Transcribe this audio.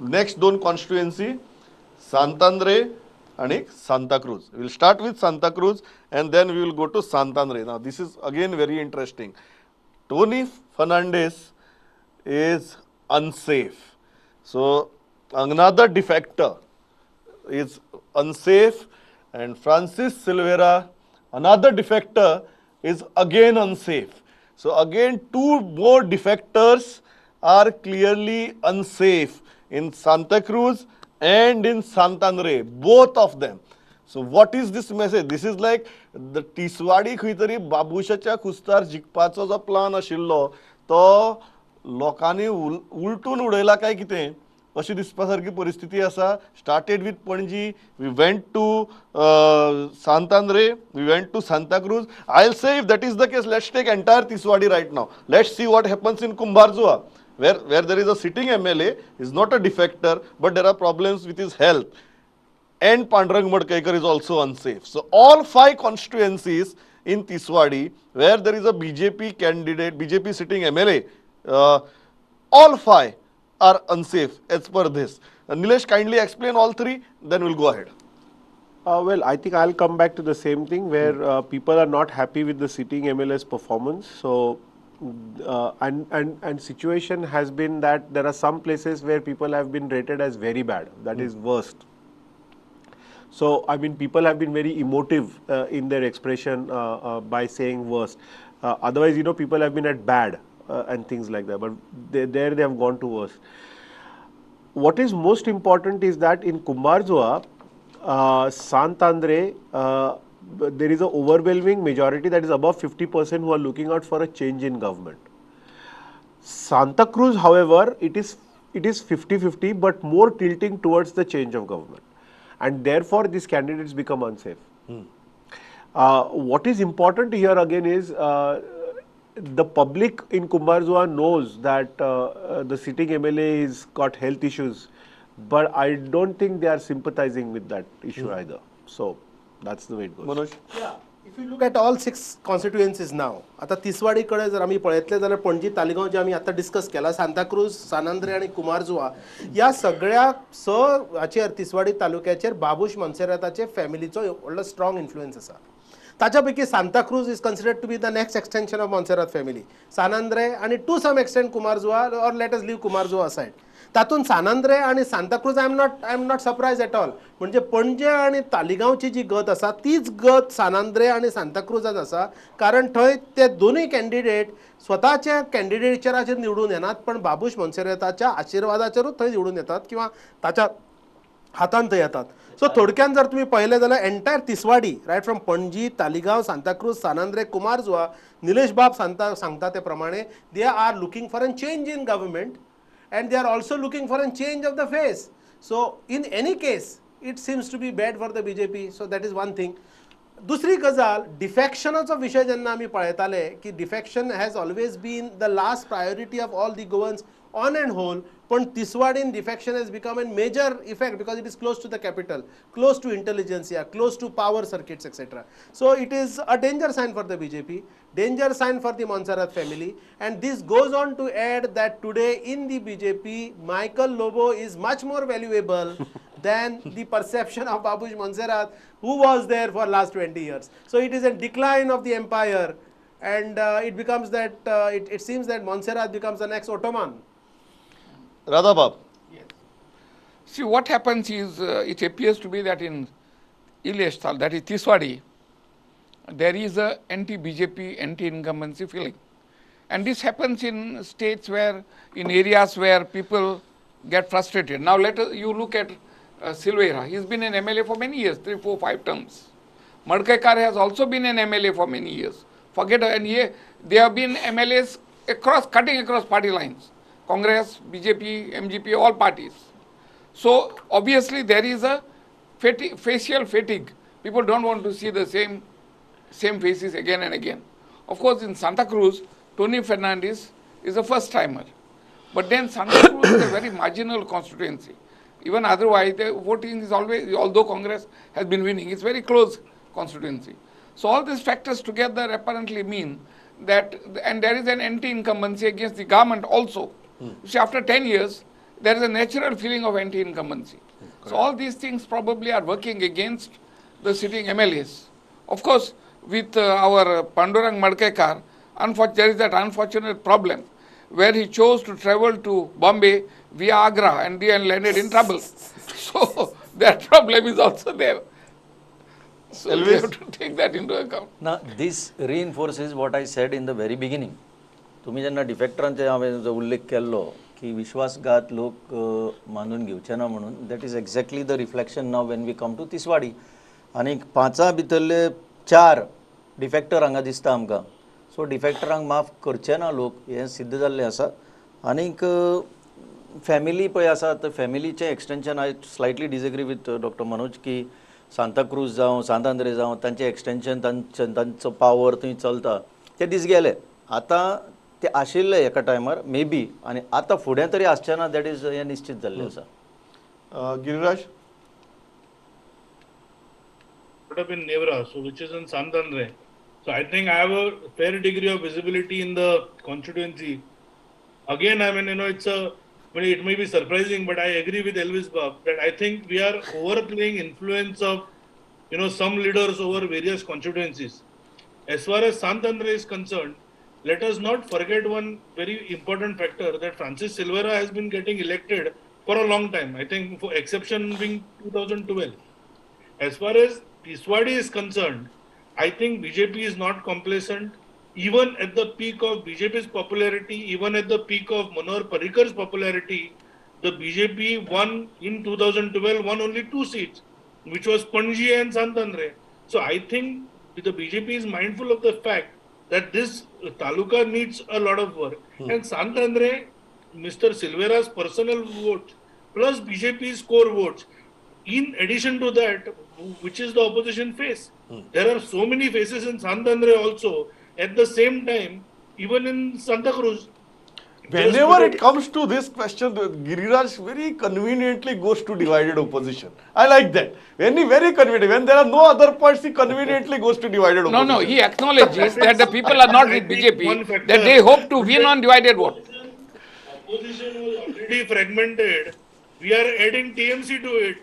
next दोन constituency, Santander and Santa Cruz. We will start with Santa Cruz and then we will go to Santander. Now this is again very interesting. Tony Fernandez is unsafe. So another defector is unsafe, and Francis Silveira, another defector, is again unsafe. So again two more defectors are clearly unsafe in Santa Cruz and in Santander, both of them. So what is this message? This is like the Tiswadi खंय तरी बाबुशाच्या कुस्तार जिखपाचो जो plan आशिल्लो तो लोकांनी उलटून उडयला काय कितें अशी दिसपा सारकी परिस्थिती आसा. Started with Panji, we went to Santander, we went to Santa Cruz. I'll say if that is the case, let's take entire Tiswadi right now. Let's see what happens in Cumbarjua, where there is a sitting MLA, is not a defector, but there are problems with his health. And Pandurang Madkekar is also unsafe. So all 5 constituencies in Tiswadi, where there is a BJP candidate, BJP sitting MLA, all 5 are unsafe as per this. Nilesh, kindly explain all 3, then we'll go ahead. Well, I think I'll come back to the same thing where people are not happy with the sitting MLA's performance. So, and situation has been that there are some places where people have been rated as very bad, that is worst. So, I mean, people have been very emotive in their expression by saying worst. Otherwise, you know, people have been at bad and things like that, but there they have gone to worst. What is most important is that in Cumbarjua, Santander, there is an overwhelming majority, that is above 50%, who are looking out for a change in government. Santa Cruz, however, it is 50-50, but more tilting towards the change of government, and therefore these candidates become unsafe. What is important here again is the public in Cumbarjua knows that the sitting MLA has got health issues, but I don't think they are sympathizing with that issue either. So that's the way it goes. Manoj? Yeah, if you look at all 6 constituencies now, आता तिसवाडी कडे जर आम्ही पळयतले जाल्यार पणजी तालिगांव जे आम्ही आता discuss केला, Santa Cruz, सानांद्रे आणि कुमारजुआ या सगळ्या हाचेर तिसवाडी तालुक्याचेर बाबूश मोन्सेराताचे फॅमिलीचो व्हडलो स्ट्रॉंग इन्फ्लुएन्स आसा. ताच्यापैकी Santa Cruz is considered to be the next extension of Monserrate family. St Andre आणि to some extent Cumbarjua, or let us leave Cumbarjua aside. तातून सानांद्रे आणि Santa Cruz I am not surprise at all. म्हणजे पणजे आणि तालिगांवची जी गत आसा तीच गत सानांद्रे आणि सांता क्रूजात आसा, कारण थंय ते दोनूय कॅन्डिडेट स्वताच्या कॅन्डिडेटचेराचेर निवडून येनात, पण बाबूश मोन्सेराताच्या आशिर्वादाचेरूच थंय निवडून येतात किंवा ताच्या हातान थंय येतात. सो थोडक्यान जर तुम्ही पळयलें जाल्यार entire Tiswadi, right from Panaji, Taleigao, Santa Cruz, St Andre, Cumbarjua, Nilesh बाब सांगता ते प्रमाणे they are looking for a change in government, and they are also looking for a change of the face. So in any case it seems to be bad for the BJP. So that is one thing. दुसरी गजाल, डिफेक्शनाचो विषय जेन्ना आमी पळयताले की defection has always been the last priority of all the Goans on and whole, पण तिसवाडीन defection has become an major effect because it is close to the capital, close to intelligentsia, close to power circuits etcetera. So it is a danger sign for the BJP, danger sign for the Montserrat family, and this goes on to add that today in the BJP, Michael Lobo is much more valuable than the perception of Babush Montserrat, who was there for last 20 years. So it is a decline of the empire, and it becomes that it seems that Montserrat becomes the next Ottoman. Radhabab. Yes. See, what happens is, it appears to be that in Ileshtal, that is Tiswadi, there is a anti-BJP, anti-incumbency feeling. And this happens in states where, in areas where people get frustrated. Now you look at Silveira. He's been an MLA for many years, 3, 4, 5 terms. Madkekar has also been an MLA for many years. And here, they have been MLAs cutting across party lines. Congress, BJP, MGP, all parties. So obviously there is a facial fatigue. People don't want to see the same faces again and again. Of course, in Santa Cruz, Tony Fernandez is a first timer. But then Santa Cruz is a very marginal constituency. Even otherwise, the voting is always, although Congress has been winning, it's very close constituency. So all these factors together apparently mean that, and there is an anti-incumbency against the government also. You see, after 10 years, there is a natural feeling of anti-incumbency. So all these things probably are working against the sitting MLAs. Of course, with our Pandurang Madkekar, there is that unfortunate problem where he chose to travel to Bombay via Agra and then landed in trouble. So that problem is also there. So we have to take that into account. Now, this reinforces what I said in the very beginning. तुम्ही जेन्ना डिफेक्टरांचे हांवें जो उल्लेख केल्लो की विश्वासघात लोक मानून घेवचे ना म्हणून that is exactly the reflection नाव when we come to Tiswadi आनी 5 भितरले 4 डिफेक्टर हांगा दिसता आमकां सो डिफेक्टरांक माफ करचे ना लोक हें सिद्ध जाल्लें आसा आनीक फॅमिली पळय आसा तर फॅमिलीचें extension I slightly disagree with doctor Manoj की सांताक्रूज जावं सांतांद्रे जावं तांचें एक्सटेंशन तांचो पावर थंय चलता ते दीस गेले आतां ते आशिल्ले एका टायमार मे बी आनी आतां फुडें तरी आसचें ना दॅट इज हें निश्चित जाल्लें आसा Giriraj put up in Nevra, so which is in Santandre. So I think I have a fair degree of visibility in the constituency. Again, I mean, it's it may be surprising, but I agree with Elvis Bab that I think we are overplaying influence of, some leaders over various constituencies. As far as Santandre is concerned, let us not forget one very important factor that Francis Silvera has been getting elected for a long time. I think for exception being 2012. As far as Tiswadi is concerned, I think BJP is not complacent. Even at the peak of BJP's popularity, even at the peak of Manohar Parrikar's popularity, the BJP won in 2012, won only 2 seats, which was Panji and Santandre. So I think the BJP is mindful of the fact that this taluka needs a lot of work. And Santandre, Mr. Silvera's personal votes plus BJP's core votes, in addition to that, which is the opposition face. There are so many faces in Santandre also. At the same time, even in Santa Cruz. Whenever it comes to this question, Giriraj very conveniently goes to divided opposition. I like that. Very convenient. When there are no other points, he conveniently goes to divided opposition. No, he acknowledges that the people are not with BJP, that they hope to win on divided vote. Opposition was already fragmented. We are adding TMC to it.